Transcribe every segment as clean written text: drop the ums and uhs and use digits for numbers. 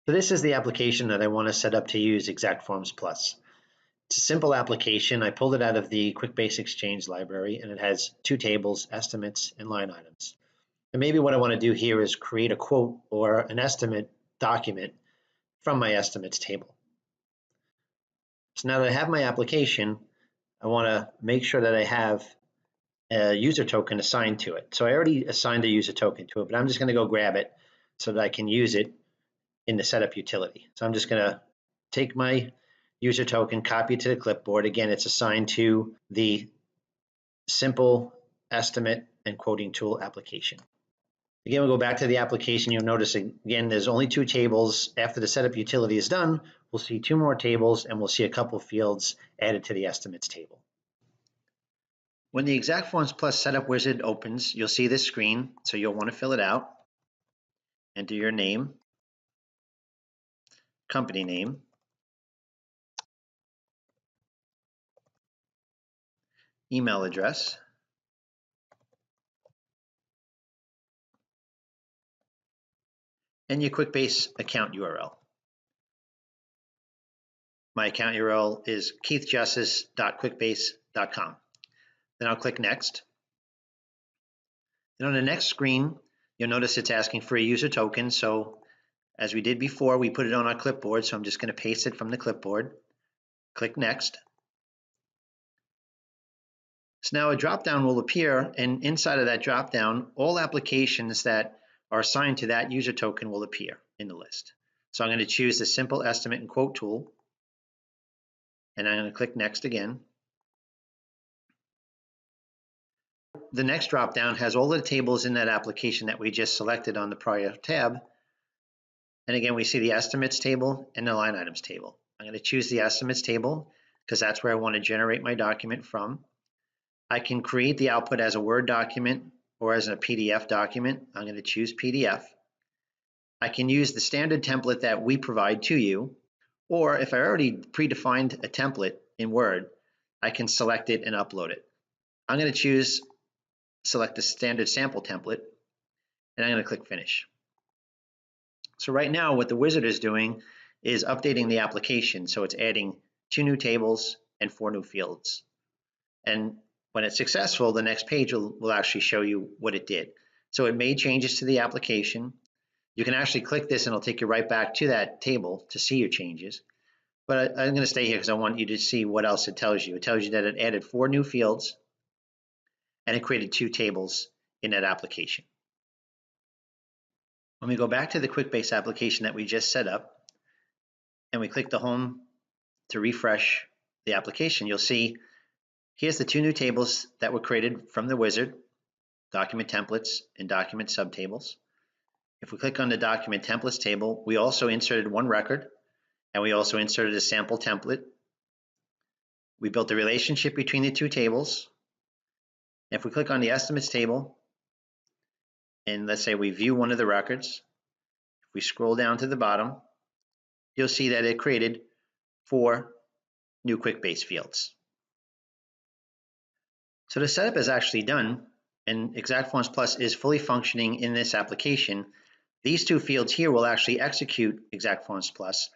So this is the application that I want to set up to use Exact Forms Plus. It's a simple application. I pulled it out of the QuickBase Exchange library, and it has two tables, estimates and line items. And maybe what I want to do here is create a quote or an estimate document from my estimates table. So now that I have my application, I want to make sure that I have a user token assigned to it. So I already assigned a user token to it, but I'm just going to go grab it so that I can use it in the setup utility. So I'm just going to take my user token, copy it to the clipboard. Again, it's assigned to the simple estimate and quoting tool application. Again, we'll go back to the application. You'll notice, again, there's only two tables. After the setup utility is done, we'll see two more tables, and we'll see a couple fields added to the estimates table. When the Exact Forms Plus setup wizard opens, you'll see this screen, so you'll want to fill it out. Enter your name, company name, email address, and your QuickBase account URL. My account URL is keithjustice.quickbase.com. Then I'll click Next. And on the next screen, you'll notice it's asking for a user token. So as we did before, we put it on our clipboard. So I'm just going to paste it from the clipboard. Click Next. So now a drop-down will appear, and inside of that drop-down, all applications that are assigned to that user token will appear in the list. So I'm going to choose the Simple Estimate and Quote tool, and I'm going to click Next again. The next drop-down has all the tables in that application that we just selected on the prior tab. And again, we see the Estimates table and the Line Items table. I'm going to choose the Estimates table because that's where I want to generate my document from. I can create the output as a Word document or as a PDF document. I'm going to choose PDF. I can use the standard template that we provide to you, or if I already predefined a template in Word, I can select it and upload it. I'm going to select the standard sample template, and I'm going to click Finish. So right now what the wizard is doing is updating the application. So it's adding 2 new tables and 4 new fields. And when it's successful, the next page will actually show you what it did. So it made changes to the application. You can actually click this and it'll take you right back to that table to see your changes. But I'm going to stay here because I want you to see what else it tells you. It tells you that it added 4 new fields and it created 2 tables in that application. When we go back to the QuickBase application that we just set up and we click the home to refresh the application, you'll see here's the 2 new tables that were created from the wizard, document templates and document subtables. If we click on the document templates table, we also inserted 1 record and we also inserted a sample template. We built a relationship between the 2 tables. If we click on the estimates table, and let's say we view one of the records, if we scroll down to the bottom, you'll see that it created 4 new QuickBase fields. So the setup is actually done, and Exact Forms Plus is fully functioning in this application. These 2 fields here will actually execute Exact Forms Plus.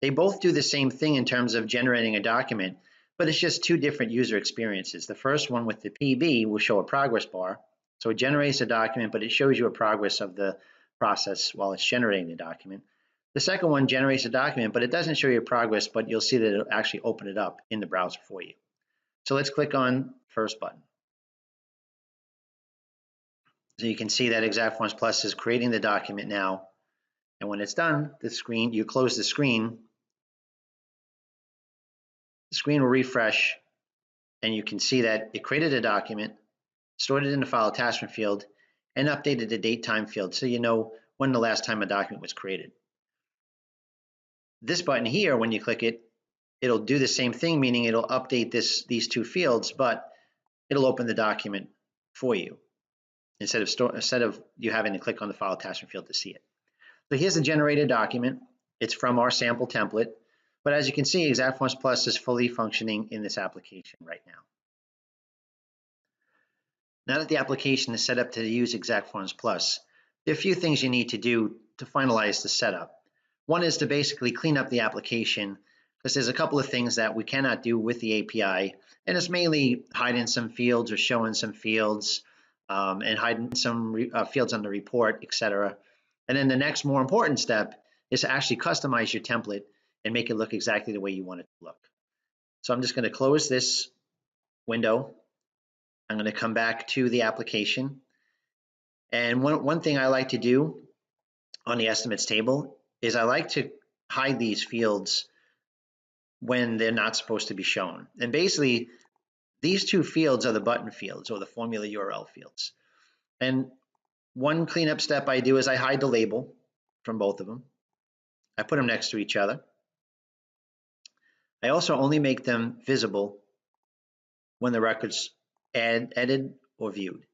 They both do the same thing in terms of generating a document, but it's just 2 different user experiences. The first one with the PB will show a progress bar. So it generates a document, but it shows you a progress of the process while it's generating the document. The second one generates a document, but it doesn't show you progress, but you'll see that it'll actually open it up in the browser for you. So let's click on first button. So you can see that Exact Forms Plus is creating the document now. And when it's done, you close the screen will refresh, and you can see that it created a document, stored it in the file attachment field, and updated the date time field so you know when the last time a document was created. This button here, when you click it, it'll do the same thing, meaning it'll update these 2 fields, but it'll open the document for you instead of you having to click on the file attachment field to see it. So here's the generated document. It's from our sample template. But as you can see, Exact Forms Plus is fully functioning in this application right now. Now that the application is set up to use Exact Forms Plus, there are a few things you need to do to finalize the setup. One is to basically clean up the application because there's a couple of things that we cannot do with the API, and it's mainly hiding some fields or showing some fields and hiding some fields on the report, etc. And then the next more important step is to actually customize your template and make it look exactly the way you want it to look. So I'm just going to close this window. I'm going to come back to the application. And one thing I like to do on the estimates table is I like to hide these fields when they're not supposed to be shown. And basically, these two fields are the button fields or the formula URL fields. And one cleanup step I do is I hide the label from both of them. I put them next to each other. I also only make them visible when the record's edited or viewed.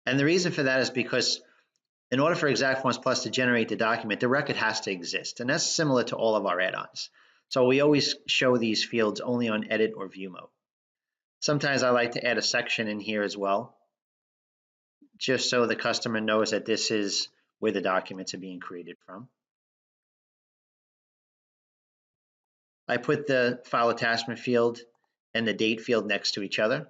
And the reason for that is because in order for Exact Forms Plus to generate the document, the record has to exist. And that's similar to all of our add-ons. So we always show these fields only on edit or view mode. Sometimes I like to add a section in here as well, just so the customer knows that this is where the documents are being created from. I put the file attachment field and the date field next to each other.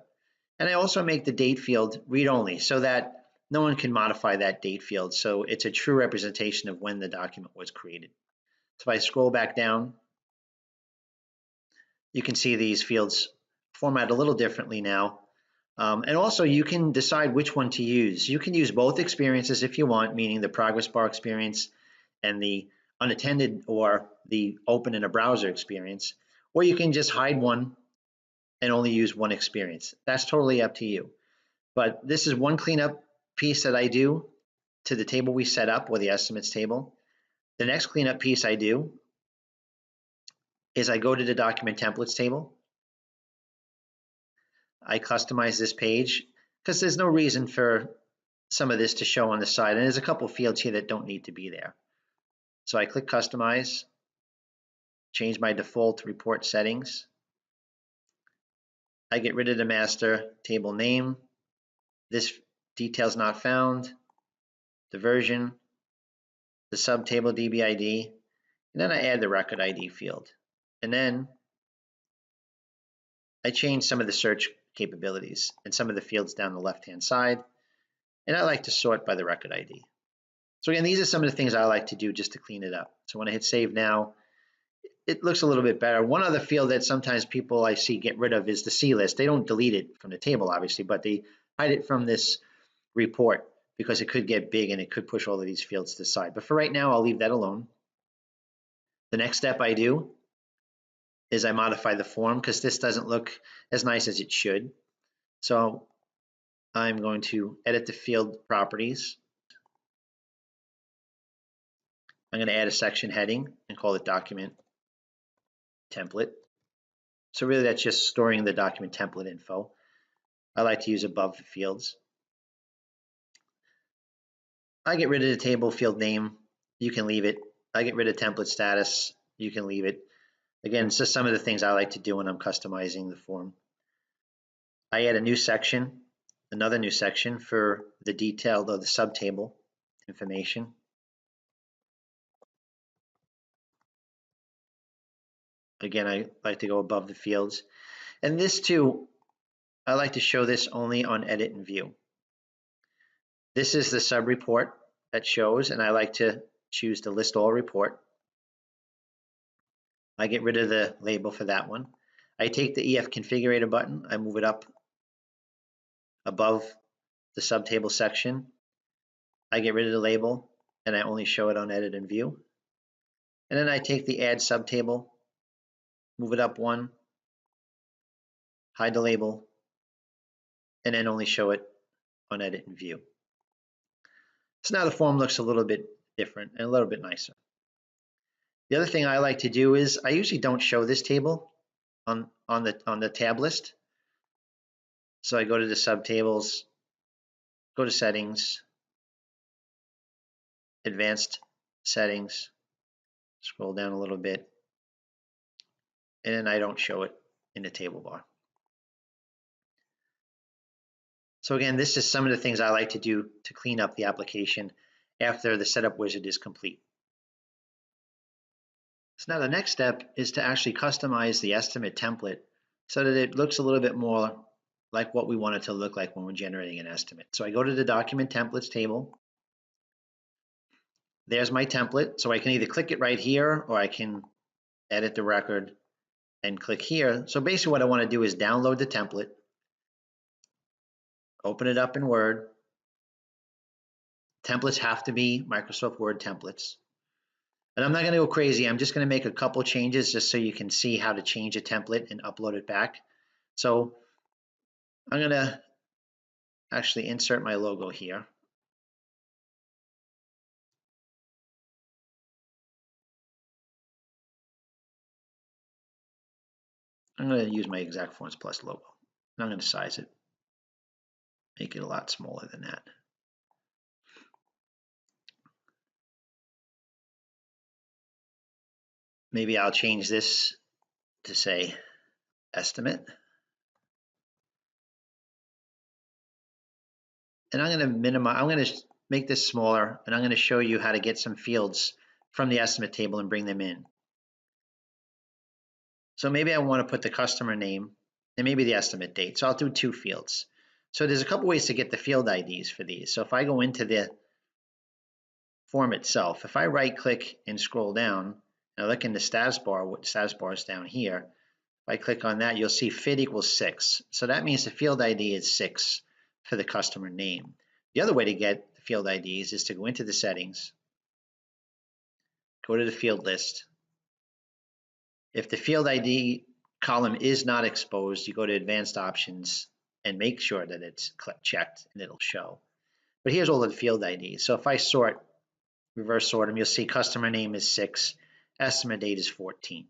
And I also make the date field read-only so that no one can modify that date field. So it's a true representation of when the document was created. So if I scroll back down, you can see these fields format a little differently now. And also you can decide which one to use. You can use both experiences if you want, meaning the progress bar experience and the unattended or the open in a browser experience, or you can just hide one and only use one experience. That's totally up to you. But this is one cleanup piece that I do to the table we set up, or the estimates table. The next cleanup piece I do is I go to the document templates table. I customize this page because there's no reason for some of this to show on the side. And there's a couple fields here that don't need to be there. So I click customize, change my default report settings. I get rid of the master table name. This details not found, the version, the subtable DB ID, and then I add the record ID field. And then I change some of the search capabilities and some of the fields down the left-hand side. And I like to sort by the record ID. So again, these are some of the things I like to do just to clean it up. So when I hit save now, it looks a little bit better. One other field that sometimes people I see get rid of is the C list. They don't delete it from the table, obviously, but they hide it from this report because it could get big and it could push all of these fields to the side. But for right now, I'll leave that alone. The next step I do is I modify the form because this doesn't look as nice as it should. So I'm going to edit the field properties. I'm going to add a section heading and call it document template. So really that's just storing the document template info. I like to use above the fields. I get rid of the table field name. You can leave it. I get rid of template status. You can leave it. Again, it's just some of the things I like to do when I'm customizing the form. I add a new section, another new section for the detailed or the subtable information. Again, I like to go above the fields. And this too, I like to show this only on edit and view. This is the sub report that shows, and I like to choose the list all report. I get rid of the label for that one. I take the EF configurator button, I move it up above the subtable section. I get rid of the label and I only show it on edit and view. And then I take the add subtable, move it up one, hide the label, and then only show it on edit and view. So now the form looks a little bit different and a little bit nicer. The other thing I like to do is I usually don't show this table on the tab list. So I go to the subtables, go to settings, advanced settings, scroll down a little bit, and then I don't show it in the table bar. So again, this is some of the things I like to do to clean up the application after the setup wizard is complete. So now the next step is to actually customize the estimate template so that it looks a little bit more like what we want it to look like when we're generating an estimate. So I go to the document templates table. There's my template. So I can either click it right here or I can edit the record and click here. So basically what I want to do is download the template, open it up in Word. Templates have to be Microsoft Word templates. And I'm not going to go crazy. I'm just going to make a couple changes just so you can see how to change a template and upload it back. So I'm going to actually insert my logo here. I'm going to use my Exact Forms Plus logo. And I'm going to size it, make it a lot smaller than that. Maybe I'll change this to say estimate. And I'm going to minimize, I'm going to make this smaller, and I'm going to show you how to get some fields from the estimate table and bring them in. So maybe I want to put the customer name and maybe the estimate date. So I'll do 2 fields. So there's a couple ways to get the field IDs for these. So if I go into the form itself, if I right click and scroll down, and I look in the status bar, what status bar is down here, if I click on that, you'll see fit equals 6. So that means the field ID is 6 for the customer name. The other way to get the field IDs is to go into the settings, go to the field list. If the field ID column is not exposed, you go to advanced options and make sure that it's checked and it'll show. But here's all of the field IDs. So if I sort, reverse sort them, you'll see customer name is 6, estimate date is 14.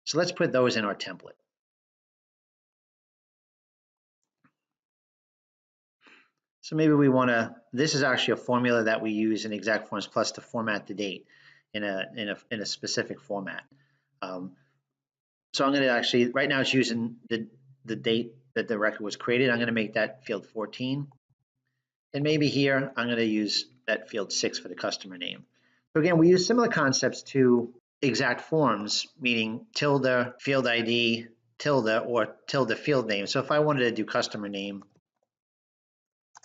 So let's put those in our template. So maybe we want to, this is actually a formula that we use in Exact Forms Plus to format the date in a specific format. So I'm going to actually, right now it's using the date that the record was created. I'm going to make that field 14. And maybe here I'm going to use that field 6 for the customer name. So again, we use similar concepts to Exact Forms, meaning tilde, field ID, tilde, or tilde field name. So if I wanted to do customer name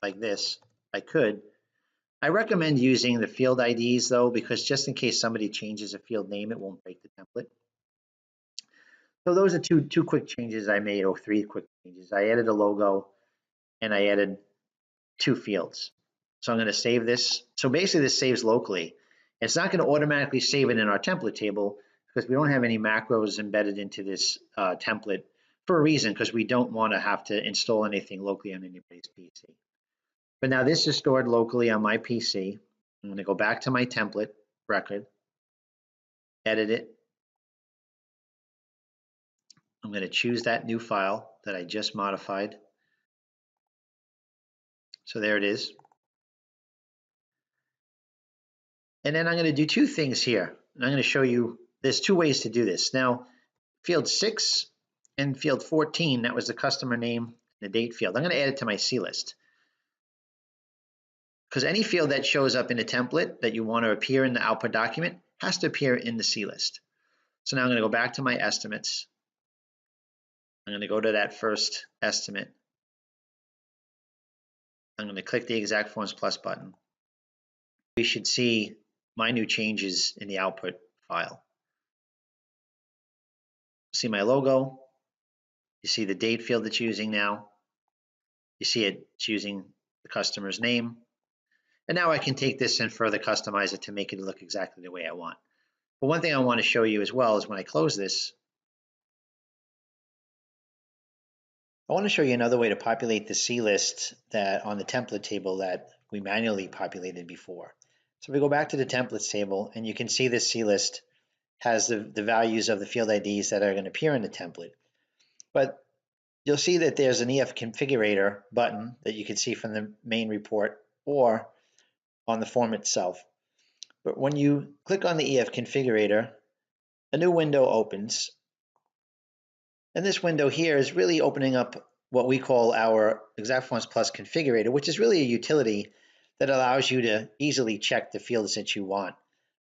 like this, I could. I recommend using the field IDs though, because just in case somebody changes a field name, it won't break the template. So those are two quick changes I made, or 3 quick changes. I added a logo and I added 2 fields. So I'm going to save this. So basically this saves locally. It's not going to automatically save it in our template table because we don't have any macros embedded into this template for a reason, because we don't want to have to install anything locally on anybody's PC. But now this is stored locally on my PC. I'm going to go back to my template record, edit it. I'm going to choose that new file that I just modified. So there it is. And then I'm going to do 2 things here. And I'm going to show you, there's 2 ways to do this. Now, field 6 and field 14, that was the customer name, the date field. I'm going to add it to my C list. Because any field that shows up in a template that you want to appear in the output document has to appear in the C list. So now I'm going to go back to my estimates. I'm going to go to that first estimate. I'm going to click the Exact Forms Plus button. We should see my new changes in the output file. See my logo. You see the date field it's using now. You see it's using the customer's name. And now I can take this and further customize it to make it look exactly the way I want. But one thing I want to show you as well is when I close this, I want to show you another way to populate the C list that on the template table that we manually populated before. So we go back to the templates table and you can see this C list has the values of the field IDs that are going to appear in the template. But you'll see that there's an EF Configurator button that you can see from the main report or on the form itself. But when you click on the EF Configurator, a new window opens. And this window here is really opening up what we call our Exact Forms Plus Configurator, which is really a utility that allows you to easily check the fields that you want.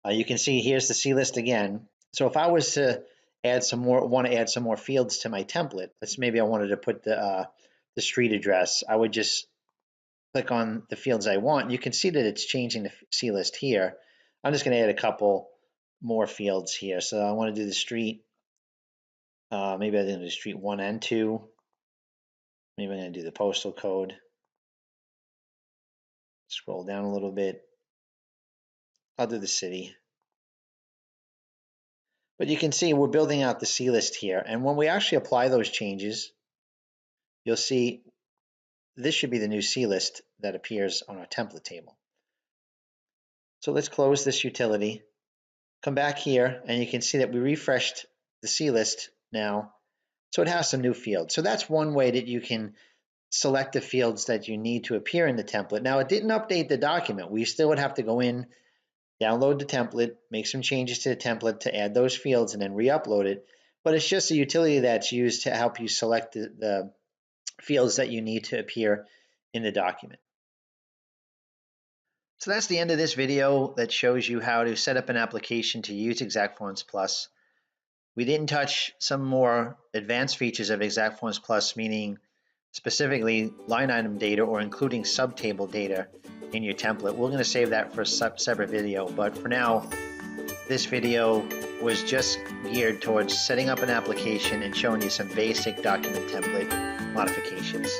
You can see here's the C list again. So if I was to add some more, want to add some more fields to my template, maybe I wanted to put the street address, I would just click on the fields I want. You can see that it's changing the C list here. I'm just going to add a couple more fields here. So I want to do the street. Maybe I didn't do the street 1 and 2. Maybe I'm going to do the postal code. Scroll down a little bit. I'll do the city. But you can see we're building out the C list here. And when we actually apply those changes, you'll see this should be the new C list that appears on our template table. So let's close this utility, come back here, and you can see that we refreshed the C list now. So it has some new fields. So that's one way that you can select the fields that you need to appear in the template. Now it didn't update the document. We still would have to go in, download the template, make some changes to the template to add those fields and then re-upload it. But it's just a utility that's used to help you select the fields that you need to appear in the document. So that's the end of this video that shows you how to set up an application to use ExactForms Plus. We didn't touch some more advanced features of ExactForms Plus, meaning specifically line item data or including subtable data in your template. We're going to save that for a separate video, but for now, this video was just geared towards setting up an application and showing you some basic document template modifications.